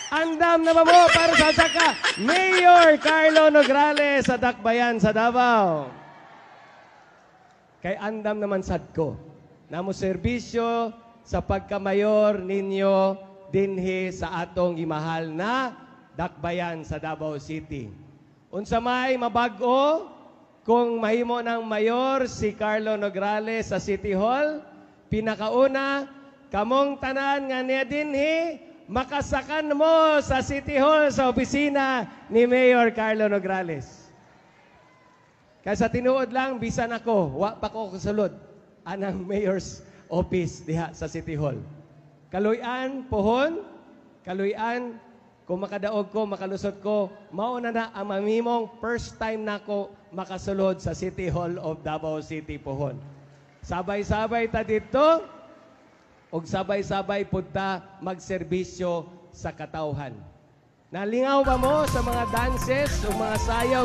Andam na ba mo para sa saka Mayor Carlo Nograles sa Dakbayan sa Davao. Kay andam naman sad ko na mo serbisyo sa pagkamayor ninyo dinhi sa atong imahal na Dakbayan sa Davao City. Unsa may mabag-o kung mahimo ng mayor si Carlo Nograles sa City Hall, pinakauna kamong tanan nga niya dinhi makasakan mo sa City Hall sa opisina ni Mayor Carlo Nograles. Kaya sa tinuod lang, bisan ako, wa pa ko kasulod anang mayor's office diha sa City Hall. Kaluyan, pohon, kaluyan, kung makadaog ko, makalusot ko, mauna na ang mamimong first time na ako makasulod sa City Hall of Davao City, pohon. Sabay-sabay ta dito, og sabay-sabay punta magserbisyo sa katawhan. Nalingaw ba mo sa mga dances o mga sayaw?